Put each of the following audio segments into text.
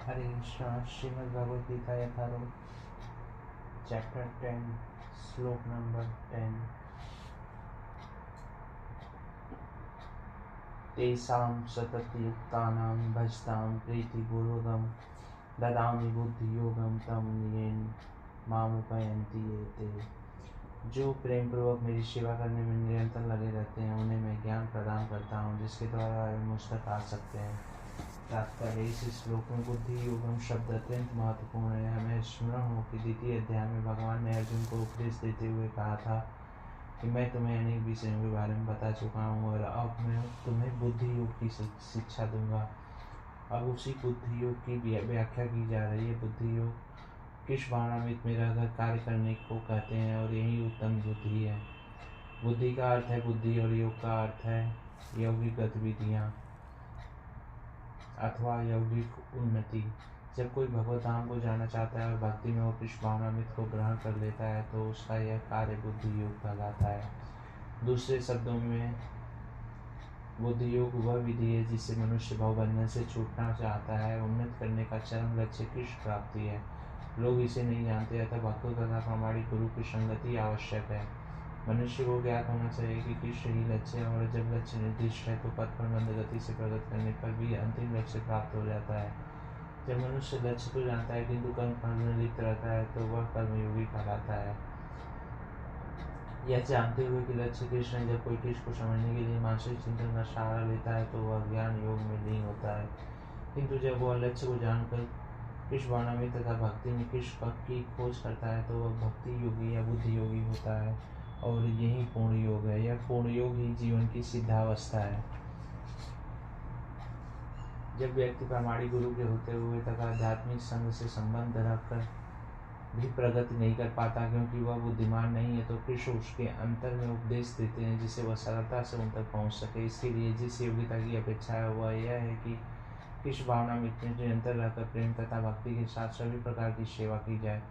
हरे Krishna. Shrimad Bhagavad Gita यथारूढ़ chapter 10 श्लोक number 10। तेषां सततयुक्तानां भजतां प्रीतिपूर्वकं ददामि बुद्धियोगं तं येन मामुपयन्ति ये ते। जो प्रेम पूर्वक मेरी सेवा करने में निरंतर लगे रहते हैं उन्हें मैं ज्ञान प्रदान करता हूँ जिसके द्वारा वे मुझ तक आ सकते हैं। तात्पर्य इस श्लोक में बुद्धि योगम शब्द अत्यंत महत्वपूर्ण है। हमें स्मरण हो कि द्वितीय अध्याय में भगवान ने अर्जुन को उपदेश देते हुए कहा था कि मैं तुम्हें अनेक विषयों के बारे में बता चुका हूँ और अब मैं तुम्हें बुद्धि योग की शिक्षा दूंगा। अब उसी बुद्धि योग की व्याख्या की जा रही है। बुद्धि योग किस भावनामित मेरा घर कार्य करने को कहते हैं और यही उत्तम बुद्धि है। बुद्धि का अर्थ है बुद्धि और योग का अर्थ है यौगिक गतिविधियाँ अथवा यौगिक उन्नति। जब कोई भगवत धाम को जाना चाहता है और भक्ति में वो कृष्ण भावनामृत को ग्रहण कर लेता है तो उसका यह कार्य बुद्धि योग कहलाता है। दूसरे शब्दों में बुद्धि योग वह विधि है जिससे मनुष्य भवबंधन से छूटना चाहता है। उन्नत करने का चरम लक्ष्य कृष्ण प्राप्ति है। लोग इसे नहीं जानते अतः भक्तों तथा प्रामाणिक गुरु की संगति आवश्यक है। मनुष्य को ज्ञात होना चाहिए कि कृष्ण ही लक्ष्य है और जब लक्ष्य निर्दिष्ट है तो पथ पर मंद गति से प्रगति करने पर भी अंतिम लक्ष्य प्राप्त हो जाता है। जब मनुष्य लक्ष्य तो जानता है किंतु कर्म में लिप्त रहता है तो वह कर्मयोगी कहलाता है। यह जानते हुए कि लक्ष्य कृष्ण है, जब कोई कृष्ण को समझने के लिए मानसिक चिंतन का सहारा लेता है तो वह ज्ञान योग में लीन होता है। किंतु जब वह लक्ष्य को जानकर कृष्ण भावना में तथा भक्ति में कृष्ण पद की खोज करता है तो वह भक्ति योगी या बुद्धि योगी होता है और यही पूर्ण योग है। यह पूर्ण योग ही जीवन की सिद्धावस्था है। जब व्यक्ति प्रामाणिक गुरु के होते हुए तथा आध्यात्मिक संघ से संबंध रखकर भी प्रगति नहीं कर पाता क्योंकि वह बुद्धिमान नहीं है तो कृष्ण उसके अंतर में उपदेश देते हैं जिससे वह सरलता से उन तक पहुँच सके। इसके लिए जिस योग्यता की अपेक्षा है वह यह है कि कृष्ण भावना में निरंतर रहकर प्रेम तथा भक्ति के साथ सभी प्रकार की सेवा की जाए।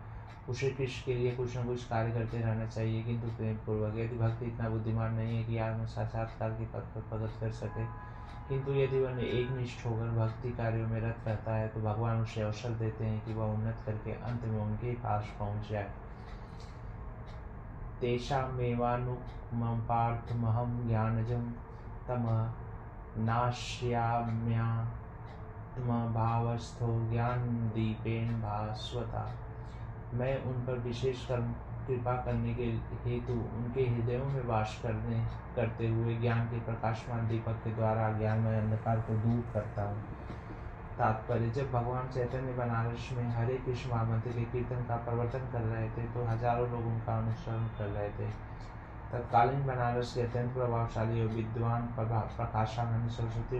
उसे कृष्ण के लिए कुछ न कुछ कार्य करते रहना चाहिए किंतु प्रेम पूर्वक। यदि भक्ति इतना बुद्धिमान नहीं है कि आत्म साक्षात्कार के पद पर प्रगति कर सके किंतु यदि वह एक निष्ठ होकर भक्ति कार्यों में रत रहता है तो भगवान उसे अवसर देते हैं कि वह उन्नत करके अंत में उनके पास पहुँच जाए। तेषामेवानुक्तं पार्थमहं ज्ञानजं तमनाश्याम्यात्मभावस्थो ज्ञानदीपेन भास्वता। मैं उन पर विशेष कृपा करने के हेतु उनके हृदयों में वास करते हुए ज्ञान के प्रकाशमान दीपक के द्वारा ज्ञानमय अंधकार को दूर करता हूँ। तात्पर्य जब भगवान चैतन्य बनारस में हरे कृष्ण महामंत्र के कीर्तन का प्रवर्तन कर रहे थे तो हजारों लोग उनका अनुसरण कर रहे थे। तत्कालीन बनारस के अत्यंत प्रभावशाली और विद्वान प्रकाशानंद सरस्वती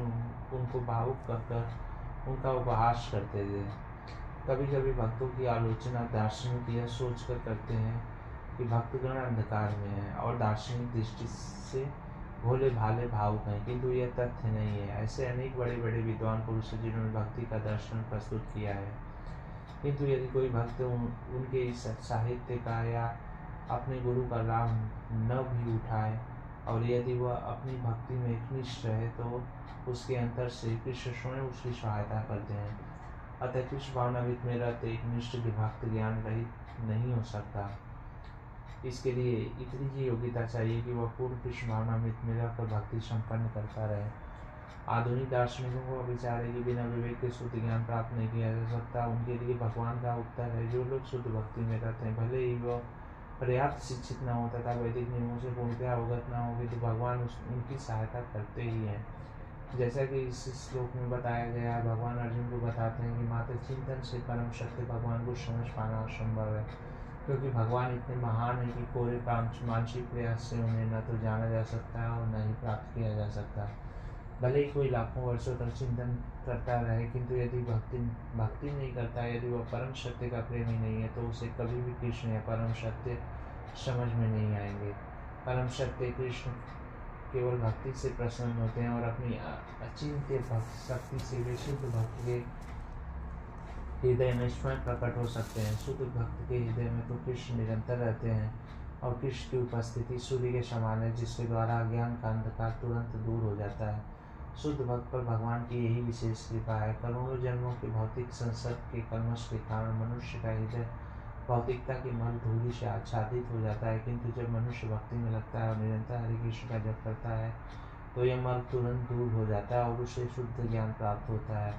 उनको भावुक कर उनका उपहास करते थे। कभी कभी भक्तों की आलोचना दार्शनिक यह सोचकर करते हैं कि भक्तगण अंधकार में है और दार्शनिक दृष्टि से भोले भाले भावुक हैं किंतु यह तथ्य नहीं है। ऐसे अनेक बड़े बड़े विद्वान पुरुष जिन्होंने भक्ति का दर्शन प्रस्तुत किया है किंतु यदि कोई भक्त उनके इस साहित्य का या अपने गुरु का लाभ न भी उठाए और यदि वह अपनी भक्ति में एकनिष्ठ रहे तो उसके अंतर से कृष्ण स्वयं उसकी सहायता करते हैं। अतः कृष्ण भावनामृत में रहते एक निष्ठ भक्त ज्ञान रहित नहीं हो सकता। इसके लिए इतनी ही योग्यता चाहिए कि वह पूर्ण कृष्ण भावनामृत में रहकर भक्ति संपन्न करता रहे। आधुनिक दार्शनिकों का विचार है कि बिना विवेक के शुद्ध ज्ञान प्राप्त नहीं किया जा सकता। उनके लिए भगवान का उत्तर है जो लोग शुद्ध भक्ति में रहते हैं भले ही वह पर्याप्त शिक्षित न हो तथा वैदिक नियमों से पूर्णतः अवगत न हो तो भगवान उनकी सहायता करते ही हैं। जैसा कि इस श्लोक में बताया गया है भगवान अर्जुन को बताते हैं कि मात्र चिंतन से परम सत्य भगवान को समझ पाना असंभव है क्योंकि भगवान इतने महान है कि कोरे मानसिक प्रयास से उन्हें न तो जाना जा सकता है और न ही प्राप्त किया जा सकता। भले ही कोई लाखों वर्षों तक चिंतन करता रहे किंतु यदि भक्ति नहीं करता यदि वह परम सत्य का प्रेमी नहीं है तो उसे कभी भी कृष्ण या परम सत्य समझ में नहीं आएंगे। परम सत्य कृष्ण केवल भक्ति से प्रसन्न होते हैं और अपनी अचिंत्य शक्ति से वे शुद्ध भक्त के हृदय में स्वयं प्रकट हो सकते हैं। शुद्ध भक्त के हृदय में तो कृष्ण निरंतर रहते हैं और कृष्ण की उपस्थिति सूर्य के समान है जिसके द्वारा अज्ञान का अंधकार तुरंत दूर हो जाता है। शुद्ध भक्त पर भगवान की यही विशेष कृपा है। करोड़ों जन्मों के भौतिक संसर्ग के कलमश के कारण मनुष्य का हृदय भौतिकता की मल धूलि से आच्छादित हो जाता है, किंतु जब मनुष्य भक्ति में लगता है और निरंतर हरि कृष्ण का जप करता है तो यह मल तुरंत दूर हो जाता है और उसे शुद्ध ज्ञान प्राप्त होता है।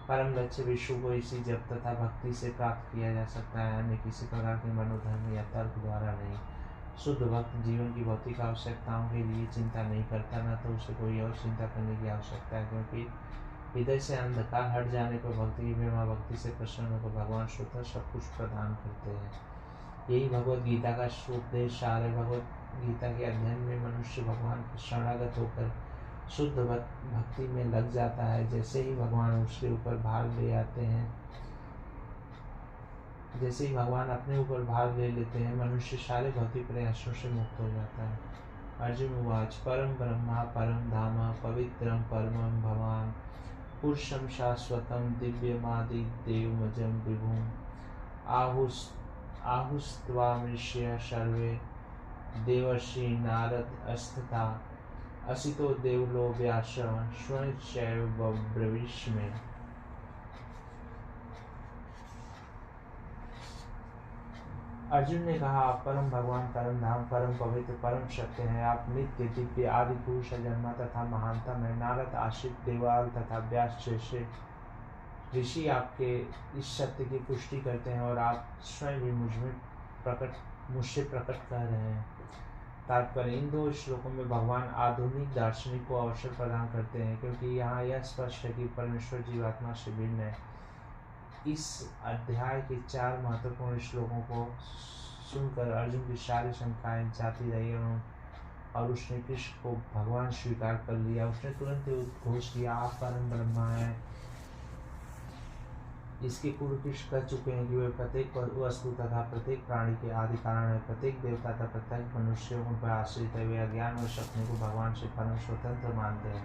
परम लक्ष्य विश्व को इसी जप तथा भक्ति से प्राप्त किया जा सकता है, अन्य किसी प्रकार के मनोधर्म या तर्क द्वारा नहीं। शुद्ध भक्त जीवन की भौतिक आवश्यकताओं के लिए चिंता नहीं करता, न तो उसे कोई और चिंता करने की आवश्यकता है, क्योंकि हृदय से अंधकार हट जाने पर भक्ति की प्रेमा भक्ति से प्रसन्न होकर भगवान स्वतः सब कुछ प्रदान करते हैं। यही भगवत गीता का उपदेश सार है। भगवत गीता के अध्ययन में मनुष्य भगवान के शरणागत होकर शुद्ध भक्ति में लग जाता है। जैसे ही भगवान उसके ऊपर भार ले आते हैं, जैसे ही भगवान अपने ऊपर भार ले लेते हैं, मनुष्य सारे भौतिक प्रयासों से मुक्त हो जाता है। अर्जुन उवाच परम ब्रह्मा परम धाम पवित्रम परमं भवान पुरुषं शाश्वतं दिव्यमादिदेवमजं विभुम् आहुस्त्वामृष्य सर्वे देवर्षि नारद अस्तथा असितो देवलो व्यास स्वयंचैव ब्रवीष्मे। अर्जुन ने कहा, आप परम भगवान, परम धाम, परम पवित्र, परम सत्य हैं। आप नित्य दिव्य आदि पुरुष अजन्मा तथा महानतम है। नारद आश्रित देवाल तथा व्यास जैसे ऋषि आपके इस सत्य की पुष्टि करते हैं और आप स्वयं भी मुझसे प्रकट कर रहे हैं। तात्पर्य, इन दो श्लोकों में भगवान आधुनिक दार्शनिक को अवसर प्रदान करते हैं, क्योंकि यहाँ यह स्पष्ट है कि परमेश्वर जीवात्मा से भिन्न है। इस अध्याय के 4 महत्वपूर्ण श्लोकों को सुनकर अर्जुन की सारी शंकाएं जाती रही और उसने कृष्ण को भगवान स्वीकार कर लिया। उसने तुरंत उद्घोष किया, आप परम ब्रह्मा हैं। इसके पूर्व कृष्ण कह चुके हैं कि वे प्रत्येक वस्तु तथा प्रत्येक प्राणी के आदि कारण है। प्रत्येक देवता तथा प्रत्येक मनुष्य उन पर आश्रित है। वे अज्ञान और अपने को भगवान से परम स्वतंत्र मानते हैं।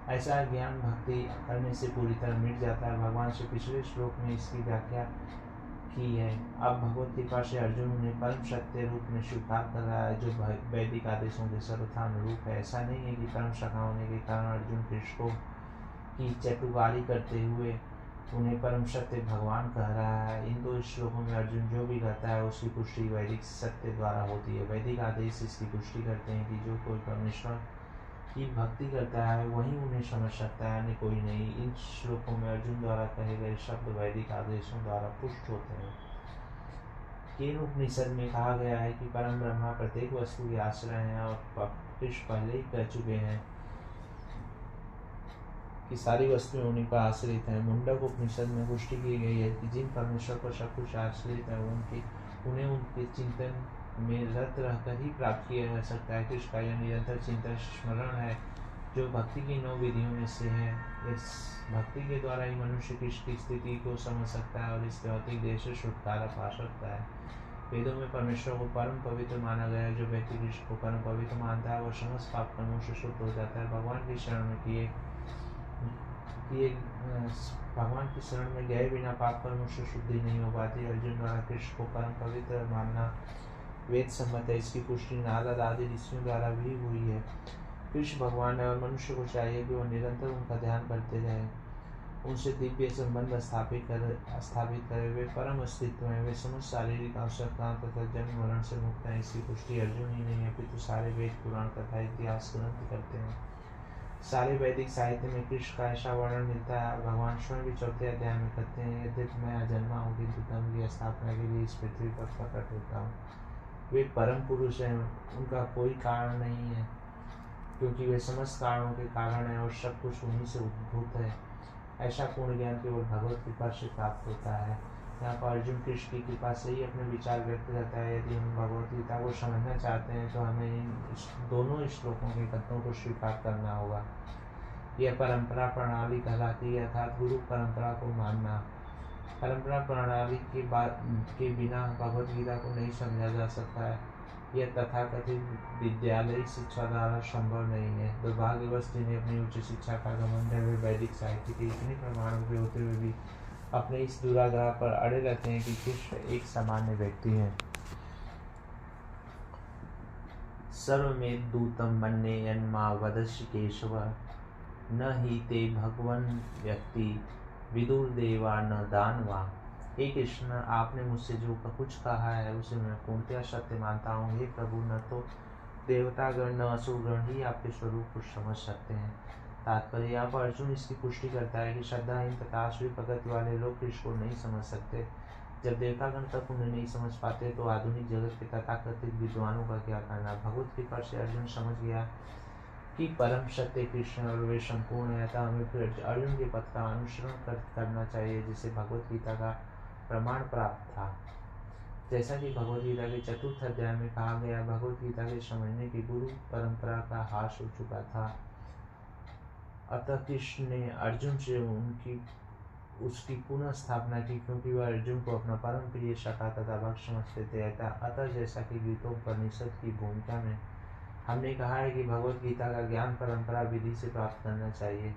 ऐसा ज्ञान भक्ति करने से पूरी तरह मिट जाता है। भगवान से पिछले श्लोक में इसकी व्याख्या की है। अब भगवत कृपा से अर्जुन उन्हें परम सत्य रूप में स्वीकार कर रहा है, जो वैदिक आदेशों के सर्वथा अनुरूप है। ऐसा नहीं है कि परम सखा होने के कारण अर्जुन कृष्ण की चटुकारी करते हुए उन्हें परम सत्य भगवान कह रहा है। इन 2 श्लोकों में अर्जुन जो भी कहता है उसकी पुष्टि वैदिक सत्य द्वारा होती है। वैदिक आदेश इसकी पुष्टि करते हैं कि जो कोई परमेश्वर की भक्ति करता है वही उन्हें समझ सकता है, अन्य कोई नहीं। इन श्लोकों में अर्जुन द्वारा कहे गए शब्द वैदिक आदेशों द्वारा पुष्ट होते हैं। केन उपनिषद में कहा गया है कि परम ब्रह्मा प्रत्येक वस्तु के आश्रय हैं और कृष्ण पहले ही कह चुके हैं कि सारी वस्तुएं उन्हीं पर आश्रित हैं। मुंडक उपनिषद में पुष्टि की गई है कि जिन परमेश्वर पर सब कुछ आश्रित है उन्हें उनके चिंतन में रत रहकर ही प्राप्त किया जा सकता है। कृष्ण का यह निरंतर चिंतन स्मरण है जो भक्ति की 9 विधियों में से है। इस भक्ति के द्वारा ही मनुष्य कृष्ण की स्थिति को समझ सकता है और इस भौतिक देह से छुटकारा पा सकता है। वेदों में परमेश्वर को परम पवित्र माना गया है। जो व्यक्ति कृष्ण को परम पवित्र मानता है वह समस्त पाप कर्मों से शुद्ध हो जाता है। भगवान की शरण में गए बिना पाप कर्मों से शुद्धि नहीं हो पाती। अर्जुन द्वारा कृष्ण को परम पवित्र मानना वेद सम्मत है। इसकी पुष्टि नारद आदि ऋषियों द्वारा भी हुई है। कृष्ण भगवान है और मनुष्य को चाहिए कि वह निरंतर उनका ध्यान करते रहे, उनसे दिव्य संबंध स्थापित करे। वे परम अस्तित्व हैं। वे समस्त शारीरिक आवश्यकताओं तथा जन्म मरण से मुक्त हैं। इसकी पुष्टि अर्जुन ही नहीं अपितु सारे वेद पुराण तथा इतिहास ग्रंथ करते हैं। सारे वैदिक साहित्य में कृष्ण का ऐसा वर्णन मिलता है। भगवान स्वयं भी 4थे अध्याय में कहते हैं, यद्यपि मैं अजन्मा हूँ किंतु धर्म की स्थापना के लिए इस पृथ्वी पर प्रकट होता हूँ। वे परम पुरुष हैं, उनका कोई कारण नहीं है, क्योंकि वे समस्त कारणों के कारण है और सब कुछ उन्हीं से उद्भूत है। ऐसा पूर्ण ज्ञान केवल भगवत कृपा से प्राप्त होता है। यहाँ पर अर्जुन कृष्ण की कृपा से ही अपने विचार व्यक्त करता है। यदि हम भगवत गीता को समझना चाहते हैं तो हमें इन दोनों श्लोकों के कथनों को स्वीकार करना होगा। यह परंपरा प्रणाली कहलाती है, अर्थात गुरु परंपरा को मानना। परंपरा प्रणाली के बिना भगवत गीता को नहीं समझा जा सकता है। यह तथाकथित विद्यालयी शिक्षा द्वारा संभव नहीं है। दुर्भाग्यवश जिन्हें अपनी उच्च शिक्षा का घमंड है वे वैदिक साहित्य के इतने प्रमाणों के होते हुए भी अपने इस दुराग्रह पर अड़े रहते हैं कि कृष्ण एक सामान्य व्यक्ति है। सर्वमेव दूतम मन्ये यन्मा वदसि केशव न ही ते भगवन व्यक्ति विदुर देवा न दानवा। हे कृष्ण, आपने मुझसे जो कुछ कहा है उसे मैं पूर्णतः सत्य मानता हूँ। हे प्रभु, न तो देवतागण न असुरगण ही आपके स्वरूप को समझ सकते हैं। तात्पर्य, यहाँ पर अर्जुन इसकी पुष्टि करता है कि श्रद्धाहीन तथा आसुरी प्रकृति वाले लोग कृष्ण को नहीं समझ सकते। जब देवतागण तक उन्हें नहीं समझ पाते तो आधुनिक जगत के तथाकथित विद्वानों का क्या करना। भगवत कृपा से अर्जुन समझ गया कि परम सत्य कृष्ण और वे संपूर्ण है, अतः हमें फिर अर्जुन के पथ का अनुसरण करना चाहिए, जिसे भगवत गीता का प्रमाण प्राप्त था। जैसा कि भगवत गीता के 4th अध्याय में कहा गया, भगवत गीता के समझने की गुरु परंपरा का ह्रास हो चुका था। अतः कृष्ण ने अर्जुन से उसकी पुनः स्थापना की, क्योंकि वह अर्जुन को अपना परम प्रिय सखा तथा भक्त समझते थे। अतः जैसा कि गीतोपनिषद की भूमिका में हमने कहा है कि भगवत गीता का ज्ञान परंपरा विधि से प्राप्त करना चाहिए।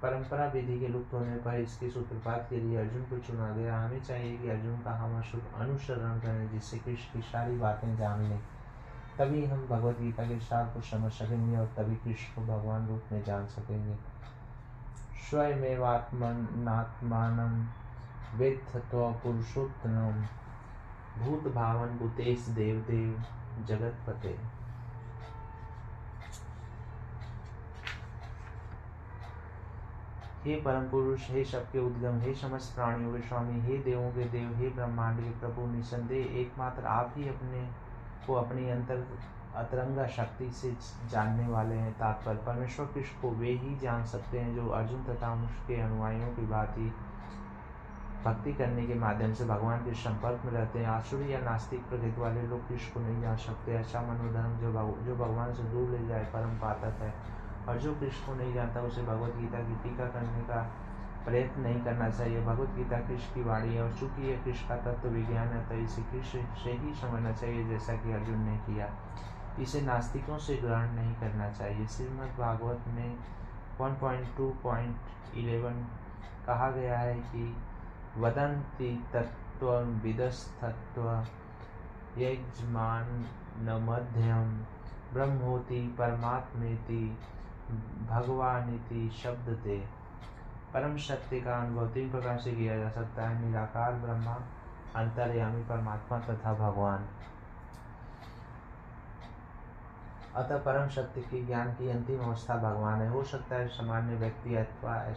परंपरा विधि के लुप्त होने पर इसके सूत्रपात के लिए अर्जुन को चुना गया। हमें चाहिए कि अर्जुन का हम अनुसरण करें, जिससे कृष्ण की सारी बातें जान लें। तभी हम भगवत गीता के सार को समझ सकेंगे और तभी कृष्ण को भगवान रूप में जान सकेंगे। स्वयमेवात्मनात्मानं वेत्थ त्वं पुरुषोत्तमं भूत भावन भूतेश देवदेव जगतपते। हे परम पुरुष, हे सबके उद्गम, हे समस्त प्राणियों के स्वामी, हे देवों के देव, हे ब्रह्मांड के प्रभु, निसंदेह एकमात्र आप ही अपने को अपनी अतरंगा शक्ति से जानने वाले हैं। तात्पर्य, परमेश्वर कृष्ण को वे ही जान सकते हैं जो अर्जुन तथा उसके अनुयायियों की भांति भक्ति करने के माध्यम से भगवान के संपर्क में रहते हैं। आसुरी या नास्तिक प्रकृति वाले लोग कृष्ण को नहीं जान सकते। ऐसा मनोधर्म जो भगवान से दूर ले जाए परम पातक है, और जो कृष्ण को नहीं जानता उसे भगवत गीता की टीका करने का प्रयत्न नहीं करना चाहिए। भगवत गीता कृष्ण की वाणी है और चूंकि यह कृष्ण का तत्व विज्ञान है तो इसे कृष्ण से ही समझना चाहिए, जैसा कि अर्जुन ने किया। इसे नास्तिकों से ग्रहण नहीं करना चाहिए। श्रीमद् भागवत में 1.2.11 कहा गया है कि वदन्ति तत्त्वविदस्तत्त्व यजमानमध्यं ब्रह्मोति परमात्मेति भगवानिति शब्दते। परम सत्य का अनुभव 3 प्रकार से किया जा सकता है: निराकार ब्रह्मा, अंतर्यामी परमात्मा तथा भगवान। अतः परम सत्य के ज्ञान की अंतिम अवस्था भगवान है। हो सकता है सामान्य व्यक्ति अथवा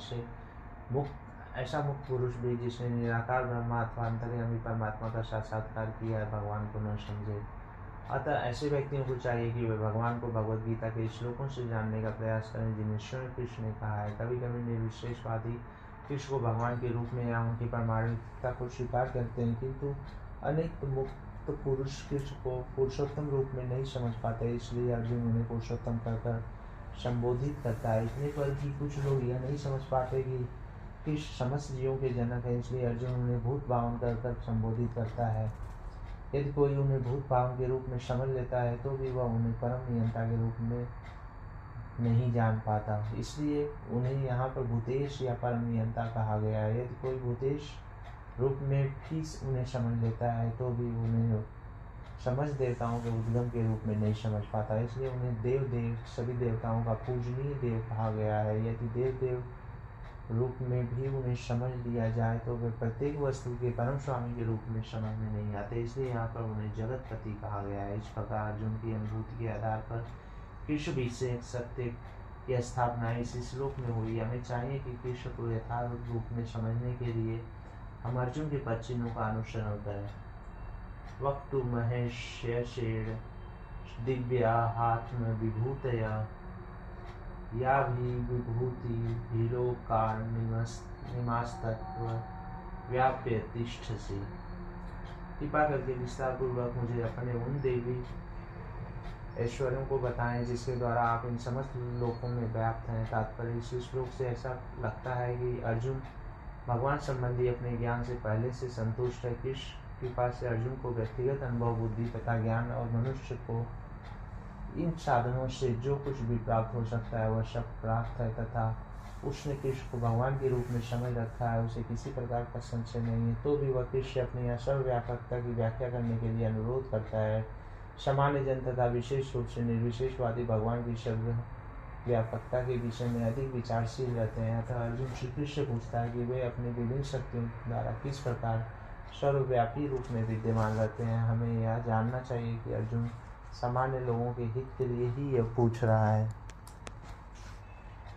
ऐसा मुक्त पुरुष भी जिसने निराकार ब्रह्मा अथवा अंतर्यामी परमात्मा का साक्षात्कार किया है, भगवान को न समझे। अतः ऐसे व्यक्तियों को चाहिए कि वे भगवान को भगवद गीता के श्लोकों से जानने का प्रयास करें, जिन्हें स्वयं कृष्ण ने कहा है। कभी कभी निर्विशेषवादी कृष्ण को भगवान के रूप में या उनकी परमाणुता को स्वीकार करते हैं, किंतु अनेक मुक्त पुरुष कृष्ण को पुरुषोत्तम रूप में नहीं समझ पाते, इसलिए अर्जुन उन्हें पुरुषोत्तम कहकर संबोधित करता है। इतने पर कि कुछ लोग यह नहीं समझ पाते कि कृष्ण समस्त जीवों के जनक है, इसलिए अर्जुन उन्हें भूत भावन कर संबोधित करता है। यदि कोई उन्हें भूत भावन के रूप में समझ लेता है तो भी वह उन्हें परम नियंता के रूप में नहीं जान पाता, इसलिए उन्हें यहाँ पर भूतेश या परम नियंता कहा गया है। यदि कोई भूतेश रूप में भी उन्हें समझ लेता है तो भी उन्हें समस्त देवताओं के उद्गम के रूप में नहीं समझ पाता, इसलिए उन्हें देव सभी देवताओं का पूजनीय देव कहा गया है। यदि देव रूप में भी उन्हें समझ लिया जाए तो वे प्रत्येक वस्तु के परम स्वामी के रूप में समझ में नहीं आते, इसलिए यहाँ पर उन्हें जगतपति कहा गया है। इस प्रकार अर्जुन की अनुभूति के आधार पर कृष्ण भी से सत्य की स्थापना इस श्लोक में हुई। हमें चाहिए कि कृष्ण को यथार्थ रूप में समझने के लिए हम अर्जुन के पद चिन्हों का अनुसरण करें। वक्तु महेश्येण दिव्याहात्म विभूतया या भी विभूति हीरोकार निमास्तत्व व्याप्य तिष्ठसि। कृपा करके विस्तार पूर्वक मुझे अपने उन देवी ऐश्वर्यों को बताएं जिसके द्वारा आप इन समस्त लोकों में व्याप्त हैं। तात्पर्य, इस श्लोक से ऐसा लगता है कि अर्जुन भगवान संबंधी अपने ज्ञान से पहले से संतुष्ट है। कृष्ण कृपा से अर्जुन को व्यक्तिगत अनुभव, बुद्धि तथा ज्ञान और मनुष्य को इन साधनों से जो कुछ भी प्राप्त हो सकता है वह सब प्राप्त है, तथा उसने कृष्ण को भगवान के रूप में समझ रखा है। उसे किसी प्रकार का संशय नहीं है, तो भी वह कृष्ण अपनी असर्वव्यापकता की व्याख्या करने के लिए अनुरोध करता है। सामान्य जन तथा विशेष रूप से निर्विशेषवादी भगवान की व्यापकता के विषय में अधिक विचारशील रहते हैं। अतः अर्जुन श्री कृष्ण पूछता है कि वे अपनी विभिन्न शक्तियों द्वारा किस प्रकार सर्वव्यापी रूप में विद्यमान रहते हैं। हमें यह जानना चाहिए कि अर्जुन सामान्य लोगों के हित के लिए ही यह पूछ रहा है।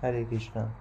हरे कृष्णा।